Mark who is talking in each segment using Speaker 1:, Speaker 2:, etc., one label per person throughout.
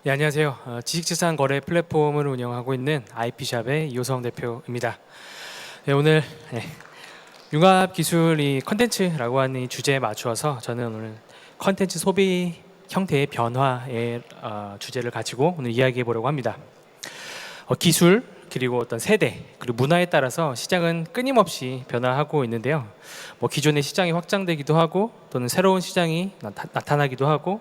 Speaker 1: 네, 안녕하세요. 지식재산 거래 플랫폼을 운영하고 있는 IP샵의 이호성 대표입니다. 네, 오늘 융합 기술이 컨텐츠라고 하는 이 주제에 맞추어서 저는 오늘 컨텐츠 소비 형태의 변화의 주제를 가지고 오늘 이야기해 보려고 합니다. 기술 그리고 어떤 세대 그리고 문화에 따라서 시장은 끊임없이 변화하고 있는데요. 기존의 시장이 확장되기도 하고 또는 새로운 시장이 나타나기도 하고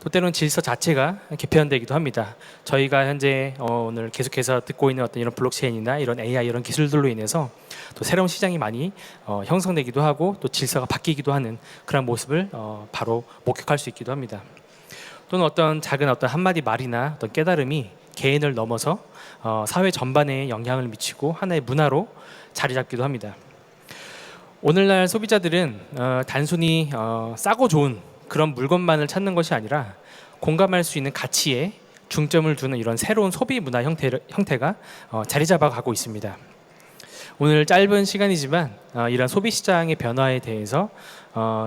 Speaker 1: 또 때로는 질서 자체가 개편되기도 합니다. 저희가 현재 오늘 계속해서 듣고 있는 어떤 이런 블록체인이나 이런 AI 이런 기술들로 인해서 또 새로운 시장이 많이 형성되기도 하고 또 질서가 바뀌기도 하는 그런 모습을 바로 목격할 수 있기도 합니다. 또는 어떤 작은 어떤 한마디 말이나 어떤 깨달음이 개인을 넘어서 사회 전반에 영향을 미치고 하나의 문화로 자리 잡기도 합니다. 오늘날 소비자들은 단순히 싸고 좋은 그런 물건만을 찾는 것이 아니라 공감할 수 있는 가치에 중점을 두는 이런 새로운 소비 문화 형태가 자리 잡아가고 있습니다. 오늘 짧은 시간이지만 이런 소비 시장의 변화에 대해서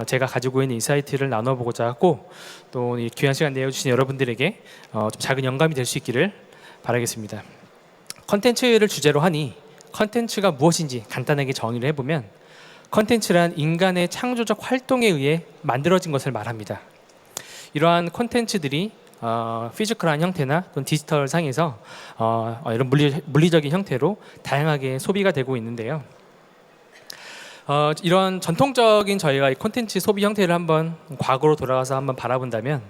Speaker 1: 제가 가지고 있는 인사이트를 나눠보고자 하고 또 이 귀한 시간 내어주신 여러분들에게 좀 작은 영감이 될 수 있기를 바라겠습니다. 컨텐츠를 주제로 하니 컨텐츠가 무엇인지 간단하게 정의를 해보면 컨텐츠란 인간의 창조적 활동에 의해 만들어진 것을 말합니다. 이러한 컨텐츠들이 피지컬한 형태나 또는 디지털 상에서 이런 물리적인 형태로 다양하게 소비가 되고 있는데요. 이런 전통적인 저희가 이 콘텐츠 소비 형태를 한번 과거로 돌아가서 한번 바라본다면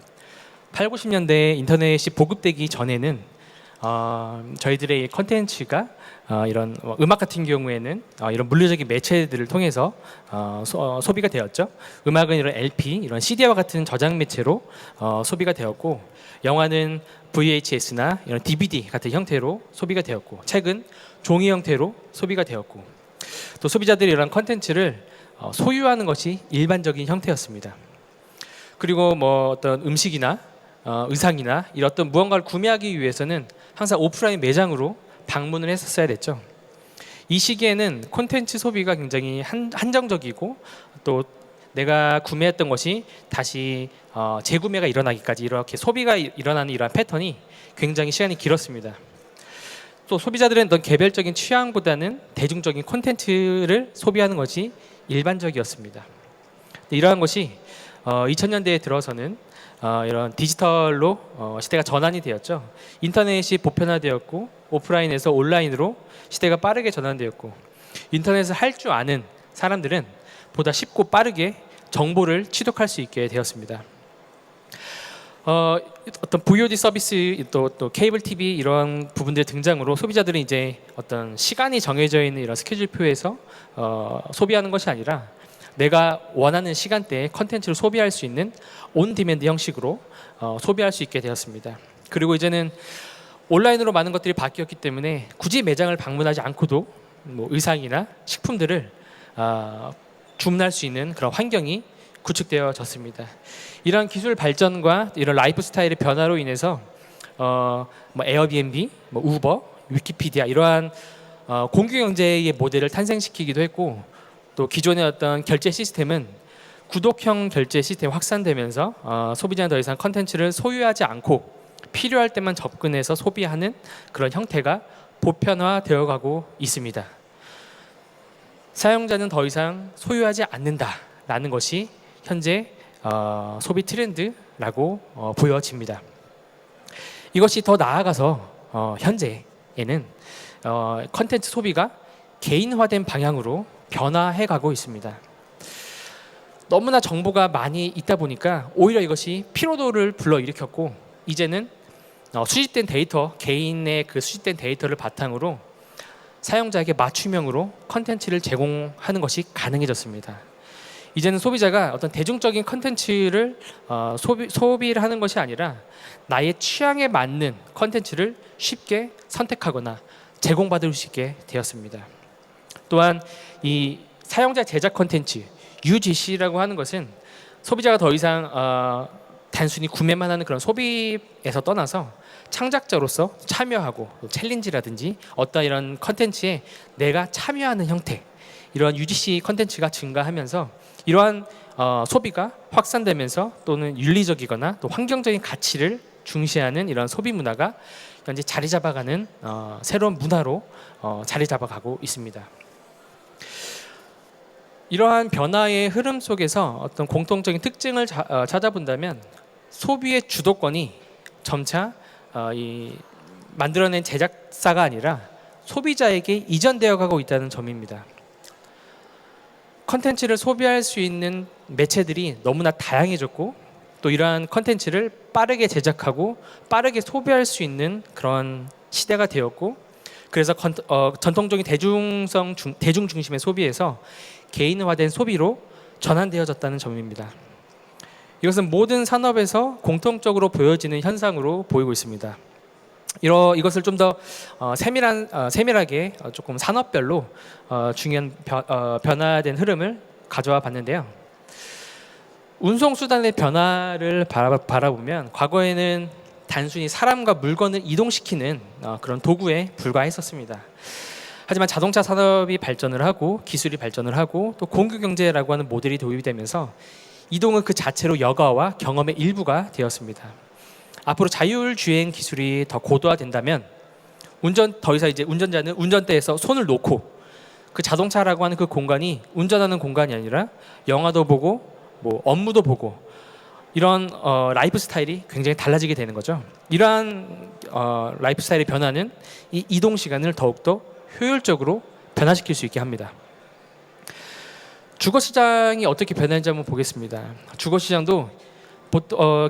Speaker 1: 8, 90년대 인터넷이 보급되기 전에는 저희들의 콘텐츠가 이런 음악 같은 경우에는 이런 물리적인 매체들을 통해서 소비가 되었죠. 음악은 이런 LP, 이런 CD와 같은 저장 매체로 소비가 되었고, 영화는 VHS나 이런 DVD 같은 형태로 소비가 되었고, 책은 종이 형태로 소비가 되었고, 또 소비자들이 이런 콘텐츠를 소유하는 것이 일반적인 형태였습니다. 그리고 어떤 음식이나 의상이나 이런 어떤 무언가를 구매하기 위해서는 항상 오프라인 매장으로 방문을 했었어야 됐죠. 이 시기에는 콘텐츠 소비가 굉장히 한정적이고 또 내가 구매했던 것이 다시 재구매가 일어나기까지 이렇게 소비가 일어나는 이러한 패턴이 굉장히 시간이 길었습니다. 또 소비자들은 어떤 개별적인 취향보다는 대중적인 콘텐츠를 소비하는 것이 일반적이었습니다. 이러한 것이 2000년대에 들어서는 이런 디지털로 시대가 전환이 되었죠. 인터넷이 보편화되었고 오프라인에서 온라인으로 시대가 빠르게 전환되었고 인터넷을 할 줄 아는 사람들은 보다 쉽고 빠르게 정보를 취득할 수 있게 되었습니다. 어떤 VOD 서비스 또 케이블 TV 이런 부분들 등장으로 소비자들은 이제 어떤 시간이 정해져 있는 이런 스케줄표에서 소비하는 것이 아니라 내가 원하는 시간대에 컨텐츠를 소비할 수 있는 온 디맨드 형식으로 소비할 수 있게 되었습니다. 그리고 이제는 온라인으로 많은 것들이 바뀌었기 때문에 굳이 매장을 방문하지 않고도 의상이나 식품들을 주문할 수 있는 그런 환경이 구축되어졌습니다. 이런 기술 발전과 이런 라이프 스타일의 변화로 인해서 에어비앤비, 우버, 위키피디아 이러한 공유 경제의 모델을 탄생시키기도 했고 또 기존의 어떤 결제 시스템은 구독형 결제 시스템 확산되면서 소비자는 더 이상 컨텐츠를 소유하지 않고 필요할 때만 접근해서 소비하는 그런 형태가 보편화되어 가고 있습니다. 사용자는 더 이상 소유하지 않는다라는 것이 현재 소비 트렌드라고 보여집니다. 이것이 더 나아가서 현재에는 컨텐츠 소비가 개인화된 방향으로 변화해 가고 있습니다. 너무나 정보가 많이 있다 보니까 오히려 이것이 피로도를 불러일으켰고 이제는 수집된 데이터, 개인의 그 수집된 데이터를 바탕으로 사용자에게 맞춤형으로 컨텐츠를 제공하는 것이 가능해졌습니다. 이제는 소비자가 어떤 대중적인 컨텐츠를 소비를 하는 것이 아니라 나의 취향에 맞는 컨텐츠를 쉽게 선택하거나 제공받을 수 있게 되었습니다. 또한 이 사용자 제작 컨텐츠 UGC라고 하는 것은 소비자가 더 이상 단순히 구매만 하는 그런 소비에서 떠나서 창작자로서 참여하고 챌린지라든지 어떤 이런 컨텐츠에 내가 참여하는 형태 이러한 UGC 컨텐츠가 증가하면서 이러한 소비가 확산되면서 또는 윤리적이거나 또 환경적인 가치를 중시하는 이런 소비 문화가 현재 자리 잡아가는 새로운 문화로 자리 잡아가고 있습니다. 이러한 변화의 흐름 속에서 어떤 공통적인 특징을 찾아본다면 소비의 주도권이 점차 만들어낸 제작사가 아니라 소비자에게 이전되어 가고 있다는 점입니다. 컨텐츠를 소비할 수 있는 매체들이 너무나 다양해졌고 또 이러한 컨텐츠를 빠르게 제작하고 빠르게 소비할 수 있는 그런 시대가 되었고 그래서 전통적인 대중 중심의 소비에서 개인화된 소비로 전환되어졌다는 점입니다. 이것은 모든 산업에서 공통적으로 보여지는 현상으로 보이고 있습니다. 이것을 좀 더 세밀하게 조금 산업별로 중요한 변화된 흐름을 가져와 봤는데요. 운송수단의 변화를 바라보면 과거에는 단순히 사람과 물건을 이동시키는 그런 도구에 불과했었습니다. 하지만 자동차 산업이 발전을 하고 기술이 발전을 하고 또 공유경제라고 하는 모델이 도입이 되면서 이동은 그 자체로 여가와 경험의 일부가 되었습니다. 앞으로 자율주행 기술이 더 고도화된다면 더 이상 이제 운전자는 운전대에서 손을 놓고 그 자동차라고 하는 그 공간이 운전하는 공간이 아니라 영화도 보고 뭐 업무도 보고 이런 라이프 스타일이 굉장히 달라지게 되는 거죠. 이러한 라이프 스타일의 변화는 이 이동 시간을 더욱더 효율적으로 변화시킬 수 있게 합니다. 주거 시장이 어떻게 변했는지 한번 보겠습니다. 주거 시장도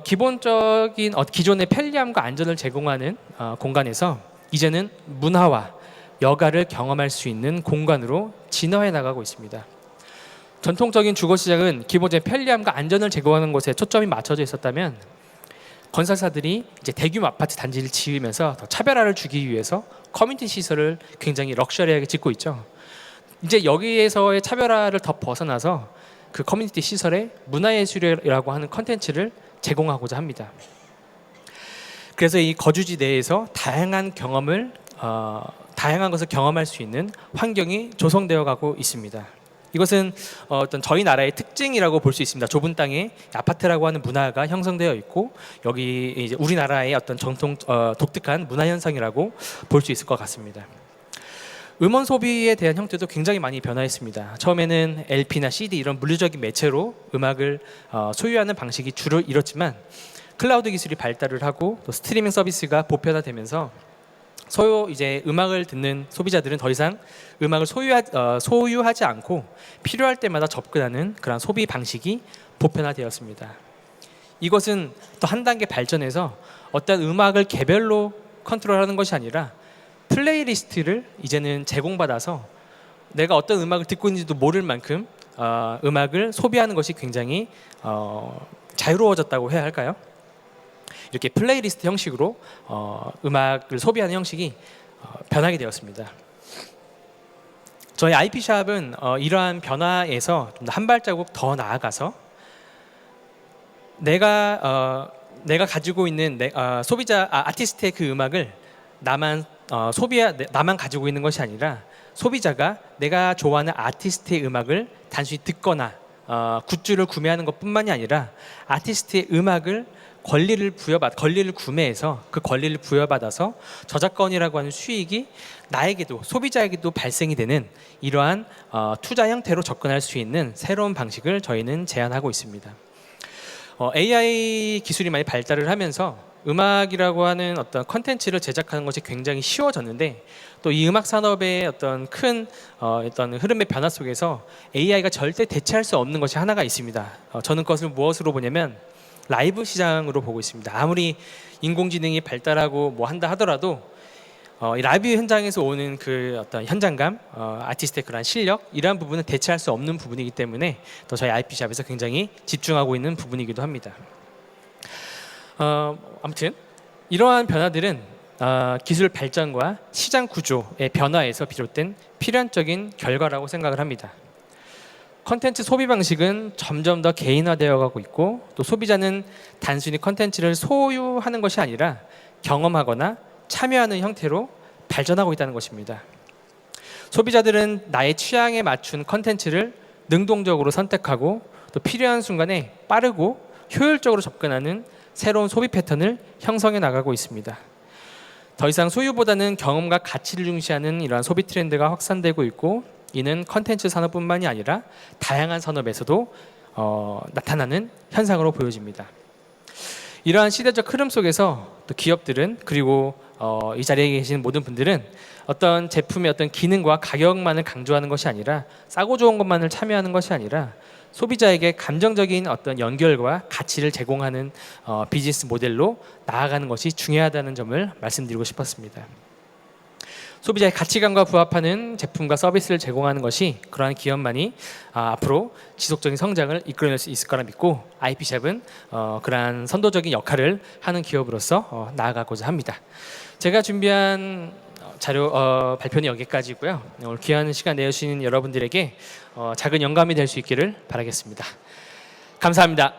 Speaker 1: 기본적인 기존의 편리함과 안전을 제공하는 공간에서 이제는 문화와 여가를 경험할 수 있는 공간으로 진화해 나가고 있습니다. 전통적인 주거 시장은 기본적인 편리함과 안전을 제공하는 것에 초점이 맞춰져 있었다면 건설사들이 이제 대규모 아파트 단지를 지으면서 더 차별화를 주기 위해서 커뮤니티 시설을 굉장히 럭셔리하게 짓고 있죠. 이제 여기에서의 차별화를 더 벗어나서 그 커뮤니티 시설에 문화예술이라고 하는 컨텐츠를 제공하고자 합니다. 그래서 이 거주지 내에서 다양한 것을 경험할 수 있는 환경이 조성되어 가고 있습니다. 이것은 어떤 저희 나라의 특징이라고 볼 수 있습니다. 좁은 땅에 아파트라고 하는 문화가 형성되어 있고 여기 이제 우리나라의 어떤 독특한 문화 현상이라고 볼 수 있을 것 같습니다. 음원 소비에 대한 형태도 굉장히 많이 변화했습니다. 처음에는 LP나 CD 이런 물리적인 매체로 음악을 소유하는 방식이 주로 이뤘지만 클라우드 기술이 발달을 하고 또 스트리밍 서비스가 보편화되면서 이제 음악을 듣는 소비자들은 더 이상 음악을 소유하지 않고 필요할 때마다 접근하는 그런 소비 방식이 보편화되었습니다. 이것은 또 한 단계 발전해서 어떤 음악을 개별로 컨트롤하는 것이 아니라 플레이리스트를 이제는 제공받아서 내가 어떤 음악을 듣고 있는지도 모를 만큼 음악을 소비하는 것이 굉장히 자유로워졌다고 해야 할까요? 이렇게 플레이리스트 형식으로 음악을 소비하는 형식이 변하게 되었습니다. 저희 IP샵은 이러한 변화에서 좀 한 발자국 더 나아가서 내가 가지고 있는 아티스트의 그 음악을 나만 가지고 있는 것이 아니라 소비자가 내가 좋아하는 아티스트의 음악을 단순히 듣거나 굿즈를 구매하는 것뿐만이 아니라 아티스트의 음악을 권리를 구매해서 그 권리를 부여받아서 저작권이라고 하는 수익이 나에게도 소비자에게도 발생이 되는 이러한 투자 형태로 접근할 수 있는 새로운 방식을 저희는 제안하고 있습니다. AI 기술이 많이 발달을 하면서 음악이라고 하는 어떤 컨텐츠를 제작하는 것이 굉장히 쉬워졌는데 또 이 음악 산업의 어떤 큰 어떤 흐름의 변화 속에서 AI가 절대 대체할 수 없는 것이 하나가 있습니다. 저는 그것을 무엇으로 보냐면 라이브 시장으로 보고 있습니다. 아무리 인공지능이 발달하고 뭐 한다 하더라도 이 라이브 현장에서 오는 그 어떤 현장감, 아티스트의 그런 실력 이러한 부분은 대체할 수 없는 부분이기 때문에 또 저희 IP샵에서 굉장히 집중하고 있는 부분이기도 합니다. 아무튼 이러한 변화들은 기술 발전과 시장 구조의 변화에서 비롯된 필연적인 결과라고 생각을 합니다. 컨텐츠 소비 방식은 점점 더 개인화되어 가고 있고 또 소비자는 단순히 컨텐츠를 소유하는 것이 아니라 경험하거나 참여하는 형태로 발전하고 있다는 것입니다. 소비자들은 나의 취향에 맞춘 컨텐츠를 능동적으로 선택하고 또 필요한 순간에 빠르고 효율적으로 접근하는 새로운 소비 패턴을 형성해 나가고 있습니다. 더 이상 소유보다는 경험과 가치를 중시하는 이러한 소비 트렌드가 확산되고 있고, 이는 컨텐츠 산업뿐만이 아니라 다양한 산업에서도 나타나는 현상으로 보여집니다. 이러한 시대적 흐름 속에서 또 기업들은, 그리고 이 자리에 계신 모든 분들은 어떤 제품의 어떤 기능과 가격만을 강조하는 것이 아니라, 싸고 좋은 것만을 참여하는 것이 아니라 소비자에게 감정적인 어떤 연결과 가치를 제공하는 비즈니스 모델로 나아가는 것이 중요하다는 점을 말씀드리고 싶었습니다. 소비자의 가치관과 부합하는 제품과 서비스를 제공하는 것이 그러한 기업만이 앞으로 지속적인 성장을 이끌어낼 수 있을 거라 믿고, IP샵은 그러한 선도적인 역할을 하는 기업으로서 나아가고자 합니다. 제가 준비한 자료 발표는 여기까지고요. 오늘 귀한 시간 내주신 여러분들에게 작은 영감이 될 수 있기를 바라겠습니다. 감사합니다.